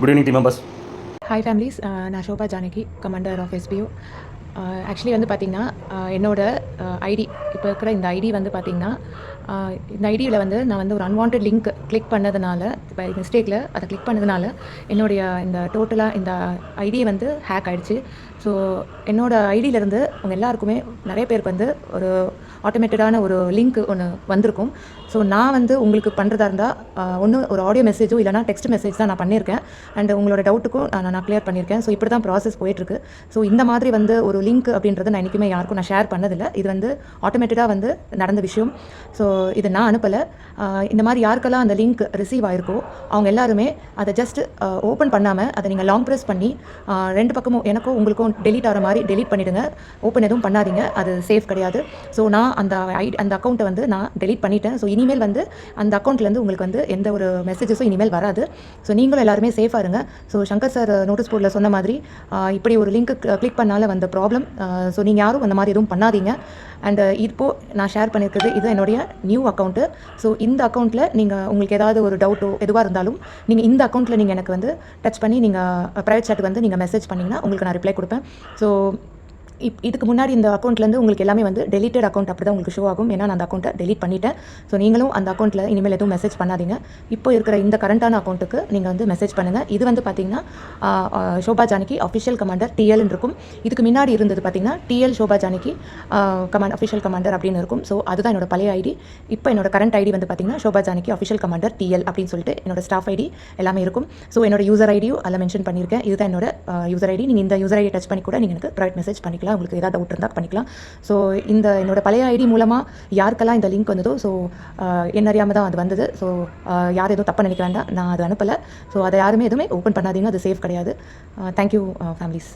Good evening, team members. Hi families, நான் Shobha Janaki, commander of SPO. Actually வந்து பார்த்திங்கன்னா, என்னோட ஐடி இப்போ இருக்கிற இந்த ஐடி வந்து பார்த்திங்கன்னா, இந்த ஐடியில் வந்து நான் வந்து ஒரு அன்வான்ட் லிங்க் கிளிக் பண்ணதுனால, பை மிஸ்டேக்கில் அதை கிளிக் பண்ணதுனால என்னுடைய இந்த டோட்டலாக இந்த ஐடி வந்து ஹேக் ஆகிடுச்சு. ஸோ என்னோடய ஐடியிலேருந்து அவங்க எல்லாருக்குமே நிறைய பேருக்கு வந்து ஒரு ஆட்டோமேட்டடான ஒரு லிங்க் ஒன்று வந்திருக்கும். ஸோ நான் வந்து உங்களுக்கு பண்ணுறதா இருந்தால் ஒன்று ஒரு ஆடியோ மெசேஜோ இல்லைனா டெக்ஸ்ட் மெசேஜ் தான் நான் பண்ணியிருக்கேன். அண்ட் உங்களோட டவுட்டுக்கும் நான் கிளியர் பண்ணியிருக்கேன். ஸோ இப்படி தான் ப்ராசஸ் போயிட்டுருக்கு. ஸோ இந்த மாதிரி வந்து ஒரு லிங்க் அப்படின்றது நான் என்றைக்குமே யாருக்கும் நான் ஷேர் பண்ணதில்லை. இது வந்து ஆட்டோமேட்டடாக வந்து நடந்த விஷயம். ஸோ இது நான் அனுப்பலை. இந்த மாதிரி யாருக்கெல்லாம் அந்த லிங்க் ரிசீவ் ஆகிருக்கோ அவங்க எல்லாருமே அதை ஜஸ்ட் ஓப்பன் பண்ணாமல் அதை நீங்கள் லாங் ப்ரெஸ் பண்ணி ரெண்டு பக்கமும் எனக்கும் உங்களுக்கும் டெலீட் ஆகிற மாதிரி டெலீட் பண்ணிவிடுங்க. ஓப்பன் எதுவும் பண்ணாதீங்க, அது சேஃப் கிடையாது. ஸோ நான் அந்த அக்கௌண்ட்டை வந்து நான் டெலீட் பண்ணிட்டேன். ஸோ இனிமேல் வந்து அந்த அக்கௌண்ட்லேருந்து உங்களுக்கு வந்து எந்த ஒரு மெசேஜஸும் இனிமேல் வராது. ஸோ நீங்களும் எல்லாருமே சேஃபாக இருங்க. ஸோ சங்கர் சார் நோட்டீஸ் போர்டில் சொன்ன மாதிரி இப்படி ஒரு லிங்க் கிளிக் பண்ணால வந்த ப்ராப்ளம். ஸோ நீங்கள் யாரும் அந்த மாதிரி எதுவும் பண்ணாதீங்க. அண்ட் இப்போது நான் ஷேர் பண்ணியிருக்கிறது இது என்னுடைய நியூ அக்கௌண்ட்டு. ஸோ இந்த அக்கௌண்ட்டில் நீங்கள் உங்களுக்கு ஏதாவது ஒரு டவுட்டோ எதுவாக இருந்தாலும் நீங்கள் இந்த அக்கௌண்ட்டில் நீங்கள் எனக்கு வந்து டச் பண்ணி நீங்கள் ப்ரைவேட் சாட்டுக்கு வந்து நீங்கள் மெசேஜ் பண்ணிங்கன்னா உங்களுக்கு நான் ரிப்ளை கொடுப்பேன். ஸோ இதுக்கு முன்னாடி இந்த அக்கௌண்ட்லேருந்து உங்களுக்கு எல்லாமே வந்து டெலிட்டட் அக்கௌண்ட் அப்படி தான் உங்களுக்கு ஷோ ஆகும். ஏன்னா நான் அந்த அக்கௌண்ட்டை டெலிட் பண்ணிட்டேன். ஸோ நீங்களும் அந்த அக்கௌண்ட்டில் இனிமேல் எதுவும் மெசேஜ் பண்ணாதீங்க. இப்போ இருக்கிற இந்த கரண்ட்டான அக்கௌண்ட்டுக்கு நீங்கள் வந்து மெசேஜ் பண்ணுங்கள். இது வந்து பார்த்தீங்கன்னா ஷோபா ஜானகி அஃபிஷியல் கமாண்டர் டிஎல்னு இருக்கும். இதுக்கு முன்னாடி இருந்தது பார்த்தீங்கன்னா TL Shobha Janaki official commander அப்படின்னு இருக்கும். ஸோ அதுதான் என்னோட பழைய ஐடி. இப்போ என்னோட கரண்ட் ஐடி வந்து பார்த்தீங்கன்னா Shobha Janaki official commander TL அப்படின்னு சொல்லிட்டு என்னோட ஸ்டாஃப் ஐடி எல்லாமே இருக்கும். ஸோ என்னோட யூசர் ஐடியும் அதில் மென்ஷன் பண்ணியிருக்கேன். இதுதான் என்னோட யூசர் ஐடி. நீங்கள் இந்த யூசர் ஐடி டச் பண்ணி கூட நீங்கள் எனக்கு ப்ரைவேட் மெசேஜ் பண்ணிக்கலாம். உங்களுக்கு ஏதாவது டவுட் இருந்தால் பண்ணிக்கலாம். ஸோ என்னோட பழைய ஐடி மூலமாக யாருக்கெல்லாம் இந்த லிங்க் வந்ததோ ஸோ என்ன அறியாமல் தான் அது வந்தது. ஸோ யார் எதுவும் தப்பாக நினைக்க வேண்டாம், நான் அது அனுப்பலை. ஸோ அதை யாருமே எதுவுமே ஓப்பன் பண்ணாதீங்க, அது சேஃப் கிடையாது. Thank you families.